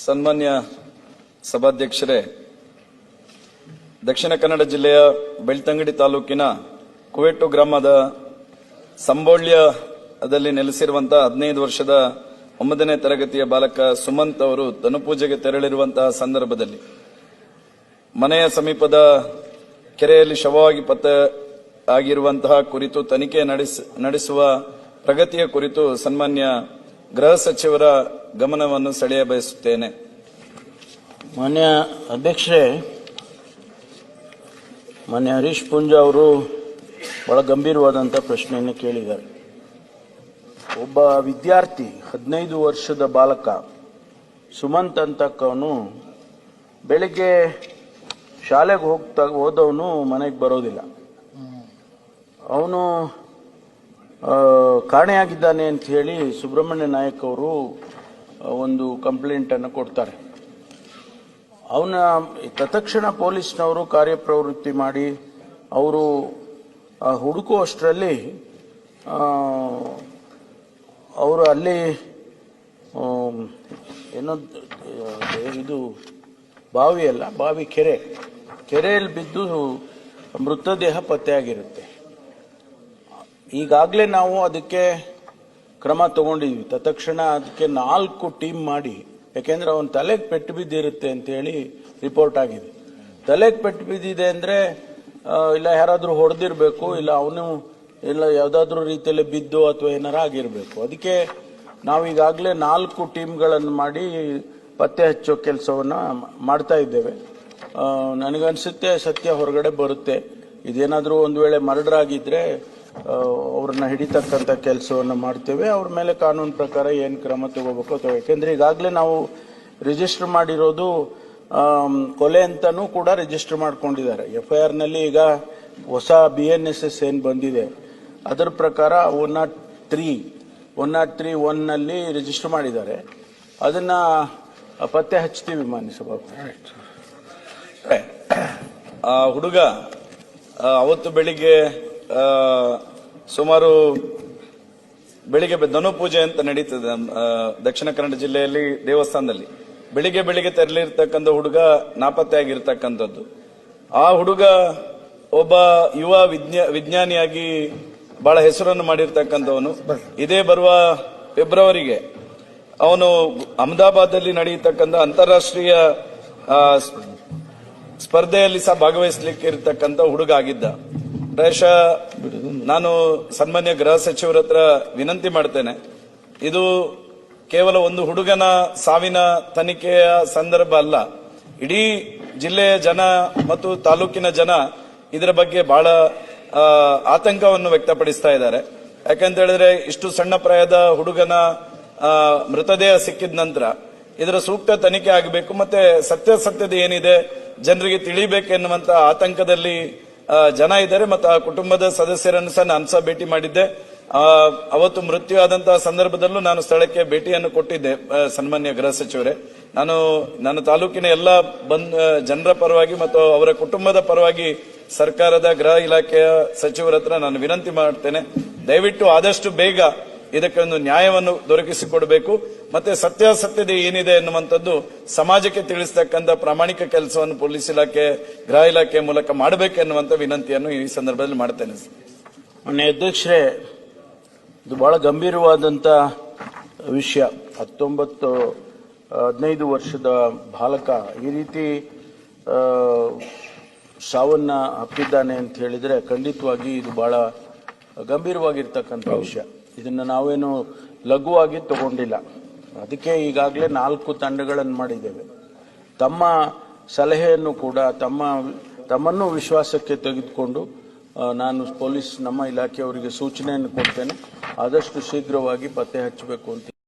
ಸನ್ಮಾನ್ಯ ಸಭಾಧ್ಯಕ್ಷರೇ, ದಕ್ಷಿಣ ಕನ್ನಡ ಜಿಲ್ಲೆಯ ಬೆಳ್ತಂಗಡಿ ತಾಲೂಕಿನ ಕುವೆಟ್ಟು ಗ್ರಾಮದ ಸಂಬೋಳ್ಯದಲ್ಲಿ ನೆಲೆಸಿರುವಂತಹ 15 ವರ್ಷದ 9ನೇ ತರಗತಿಯ ಬಾಲಕ ಸುಮಂತ್ ಅವರು ತನುಪೂಜೆಗೆ ತೆರಳಿರುವಂತಹ ಸಂದರ್ಭದಲ್ಲಿ ಮನೆಯ ಸಮೀಪದ ಕೆರೆಯಲ್ಲಿ ಶವವಾಗಿ ಪತ್ತೆ ಆಗಿರುವಂತಹ ಕುರಿತು ತನಿಖೆ ನಡೆಸುವ ಪ್ರಗತಿಯ ಕುರಿತು ಸನ್ಮಾನ್ಯ ಗೃಹ ಸಚಿವರ ಗಮನವನ್ನು ಸೆಳೆಯ ಬಯಸುತ್ತೇನೆ. ಮಾನ್ಯ ಅಧ್ಯಕ್ಷರೇ, ಮಾನ್ಯ ಹರೀಶ್ ಪುಂಜ ಅವರು ಬಹಳ ಗಂಭೀರವಾದಂಥ ಪ್ರಶ್ನೆಯನ್ನು ಕೇಳಿದ್ದಾರೆ. ಒಬ್ಬ ವಿದ್ಯಾರ್ಥಿ 15 ವರ್ಷದ ಬಾಲಕ ಸುಮಂತ್ ಅಂತಕ್ಕವನು ಬೆಳಿಗ್ಗೆ ಶಾಲೆಗೆ ಹೋದವನು ಮನೆಗೆ ಬರೋದಿಲ್ಲ. ಅವನು ಕಾಣೆಯಾಗಿದ್ದಾನೆ ಅಂತ ಹೇಳಿ ಸುಬ್ರಹ್ಮಣ್ಯ ನಾಯಕ್ ಅವರು ಒಂದು ಕಂಪ್ಲೇಂಟ್ ಅನ್ನು ಕೊಡ್ತಾರೆ. ಅವನ ತತ್ಕ್ಷಣ ಪೊಲೀಸ್ನವರು ಕಾರ್ಯಪ್ರವೃತ್ತಿ ಮಾಡಿ ಅವರು ಹುಡುಕುವಷ್ಟರಲ್ಲಿ ಅವರು ಅಲ್ಲಿ ಏನೋ ಇದು ಬಾವಿ ಕೆರೆಯಲ್ಲಿ ಬಿದ್ದು ಮೃತದೇಹ ಪತ್ತೆಯಾಗಿರುತ್ತೆ. ಈಗಾಗಲೇ ನಾವು ಅದಕ್ಕೆ ಕ್ರಮ ತಗೊಂಡಿದ್ವಿ. ತತ್ಕ್ಷಣ ಅದಕ್ಕೆ 4 ಟೀಮ್ ಮಾಡಿ, ಯಾಕೆಂದ್ರೆ ಅವನ ತಲೆಗೆ ಪೆಟ್ಟು ಬಿದ್ದಿರುತ್ತೆ ಅಂತ ಹೇಳಿ ರಿಪೋರ್ಟ್ ಆಗಿದೆ. ತಲೆಗೆ ಪೆಟ್ಟು ಬಿದ್ದಿದೆ ಅಂದ್ರೆ ಇಲ್ಲ ಯಾರಾದ್ರೂ ಹೊಡೆದಿರ್ಬೇಕು, ಇಲ್ಲ ಅವನು ಇಲ್ಲ ಯಾವ್ದಾದ್ರು ರೀತಿಯಲ್ಲಿ ಬಿದ್ದು ಅಥವಾ ಏನಾರ ಆಗಿರ್ಬೇಕು. ಅದಕ್ಕೆ ನಾವು ಈಗಾಗಲೇ 4 ಟೀಮ್ಗಳನ್ನು ಮಾಡಿ ಪತ್ತೆ ಹಚ್ಚೋ ಕೆಲಸವನ್ನ ಮಾಡ್ತಾ ಇದ್ದೇವೆ. ನನಗನ್ಸುತ್ತೆ ಸತ್ಯ ಹೊರಗಡೆ ಬರುತ್ತೆ. ಇದೇನಾದ್ರೂ ಒಂದು ವೇಳೆ ಮರ್ಡರ್ ಆಗಿದ್ರೆ ಅವ್ರನ್ನ ಹಿಡಿತಕ್ಕಂಥ ಕೆಲಸವನ್ನು ಮಾಡ್ತೇವೆ. ಅವ್ರ ಮೇಲೆ ಕಾನೂನು ಪ್ರಕಾರ ಏನು ಕ್ರಮ ತಗೋಬೇಕು ಅಥವಾ, ಯಾಕೆಂದ್ರೆ ಈಗಾಗಲೇ ನಾವು ರಿಜಿಸ್ಟರ್ ಮಾಡಿರೋದು ಕೊಲೆ ಅಂತಾನೂ ಕೂಡ ರಿಜಿಸ್ಟರ್ ಮಾಡ್ಕೊಂಡಿದ್ದಾರೆ. FIR ನಲ್ಲಿ ಈಗ ಹೊಸ BNSS ಏನ್ ಬಂದಿದೆ ಅದರ ಪ್ರಕಾರ 103(1) ನಲ್ಲಿ ರಿಜಿಸ್ಟರ್ ಮಾಡಿದ್ದಾರೆ. ಅದನ್ನ ಪತ್ತೆ ಹಚ್ತೀವಿ ಮಾನ್ಯ ಸಭಾಪತಿ. ಆ ಹುಡುಗ ಅವತ್ತು ಬೆಳಿಗ್ಗೆ ಸುಮಾರು ಬೆಳಿಗ್ಗೆ ಧನು ಪೂಜೆ ಅಂತ ನಡೀತದೆ ದಕ್ಷಿಣ ಕನ್ನಡ ಜಿಲ್ಲೆಯಲ್ಲಿ ದೇವಸ್ಥಾನದಲ್ಲಿ. ಬೆಳಿಗ್ಗೆ ತೆರಳಿರ್ತಕ್ಕಂಥ ಹುಡುಗ ನಾಪತ್ತೆ ಆಗಿರ್ತಕ್ಕಂಥದ್ದು. ಆ ಹುಡುಗ ಒಬ್ಬ ಯುವ ವಿಜ್ಞಾನಿಯಾಗಿ ಬಹಳ ಹೆಸರನ್ನು ಮಾಡಿರ್ತಕ್ಕಂಥವನು. ಇದೇ ಬರುವ ಫೆಬ್ರವರಿಗೆ ಅವನು ಅಹಮದಾಬಾದ್ನಲ್ಲಿ ನಡೆಯತಕ್ಕಂಥ ಅಂತಾರಾಷ್ಟ್ರೀಯ ಸ್ಪರ್ಧೆಯಲ್ಲಿ ಸಹ ಭಾಗವಹಿಸಲಿಕ್ಕೆ ಇರತಕ್ಕಂಥ ಹುಡುಗ ಆಗಿದ್ದ. ಪ್ರಾಯಶಃ ನಾನು ಸನ್ಮಾನ್ಯ ಗೃಹ ಸಚಿವರ ಹತ್ರ ವಿನಂತಿ ಮಾಡ್ತೇನೆ, ಇದು ಕೇವಲ ಒಂದು ಹುಡುಗನ ಸಾವಿನ ತನಿಖೆಯ ಸಂದರ್ಭ ಅಲ್ಲ. ಇಡೀ ಜಿಲ್ಲೆಯ ಜನ ಮತ್ತು ತಾಲೂಕಿನ ಜನ ಇದರ ಬಗ್ಗೆ ಬಹಳ ಆತಂಕವನ್ನು ವ್ಯಕ್ತಪಡಿಸ್ತಾ ಇದ್ದಾರೆ. ಯಾಕಂತ ಹೇಳಿದ್ರೆ ಇಷ್ಟು ಸಣ್ಣ ಪ್ರಾಯದ ಹುಡುಗನ ಮೃತದೇಹ ಸಿಕ್ಕಿದ ನಂತರ ಇದರ ಸೂಕ್ತ ತನಿಖೆ ಆಗಬೇಕು, ಮತ್ತೆ ಸತ್ಯಾಸತ್ಯತೆ ಏನಿದೆ ಜನರಿಗೆ ತಿಳಿಬೇಕೆನ್ನುವಂತ ಆತಂಕದಲ್ಲಿ ಜನ ಇದ್ದಾರೆ. ಮತ್ತು ಆ ಕುಟುಂಬದ ಸದಸ್ಯರನ್ನು ಸಹ ನಾನು ಸಹ ಭೇಟಿ ಮಾಡಿದ್ದೆ. ಅವತ್ತು ಮೃತ್ಯು ಆದಂತಹ ಸಂದರ್ಭದಲ್ಲೂ ನಾನು ಸ್ಥಳಕ್ಕೆ ಭೇಟಿಯನ್ನು ಕೊಟ್ಟಿದ್ದೆ. ಸನ್ಮಾನ್ಯ ಗೃಹ ಸಚಿವರೇ, ನಾನು ತಾಲೂಕಿನ ಎಲ್ಲ ಜನರ ಪರವಾಗಿ ಮತ್ತು ಅವರ ಕುಟುಂಬದ ಪರವಾಗಿ ಸರ್ಕಾರದ ಗೃಹ ಇಲಾಖೆಯ ಸಚಿವರ ಹತ್ರ ನಾನು ವಿನಂತಿ ಮಾಡ್ತೇನೆ, ದಯವಿಟ್ಟು ಆದಷ್ಟು ಬೇಗ ಇದಕ್ಕೊಂದು ನ್ಯಾಯವನ್ನು ದೊರಕಿಸಿಕೊಡಬೇಕು. ಮತ್ತೆ ಸತ್ಯಾಸತ್ಯತೆ ಏನಿದೆ ಎನ್ನುವಂಥದ್ದು ಸಮಾಜಕ್ಕೆ ತಿಳಿಸತಕ್ಕಂಥ ಪ್ರಾಮಾಣಿಕ ಕೆಲಸವನ್ನು ಪೊಲೀಸ್ ಇಲಾಖೆ, ಗೃಹ ಇಲಾಖೆ ಮೂಲಕ ಮಾಡಬೇಕೆನ್ನುವಂತ ವಿನಂತಿಯನ್ನು ಈ ಸಂದರ್ಭದಲ್ಲಿ ಮಾಡ್ತೇನೆ. ಮಾನ್ಯ ಅಧ್ಯಕ್ಷರೇ, ಇದು ಬಹಳ ಗಂಭೀರವಾದಂತ ವಿಷಯ. 15 ವರ್ಷದ ಬಾಲಕ ಈ ರೀತಿ ಸಾವನ್ನ ಅಪ್ಪಿದ್ದಾನೆ ಅಂತ ಹೇಳಿದ್ರೆ ಖಂಡಿತವಾಗಿ ಇದು ಬಹಳ ಗಂಭೀರವಾಗಿರ್ತಕ್ಕಂಥ ವಿಷಯ. ಇದನ್ನ ನಾವೇನು ಲಘುವಾಗಿ ತಗೊಂಡಿಲ್ಲ. ಅದಕ್ಕೆ ಈಗಾಗಲೇ 4 ತಂಡಗಳನ್ನು ಮಾಡಿದ್ದೇವೆ. ತಮ್ಮ ಸಲಹೆಯನ್ನು ಕೂಡ ತಮ್ಮನ್ನು ವಿಶ್ವಾಸಕ್ಕೆ ತೆಗೆದುಕೊಂಡು ನಾನು ನಮ್ಮ ಇಲಾಖೆಯವರಿಗೆ ಸೂಚನೆಯನ್ನು ಕೊಡ್ತೇನೆ. ಆದಷ್ಟು ಶೀಘ್ರವಾಗಿ ಪತ್ತೆ ಹಚ್ಚಬೇಕು ಅಂತ.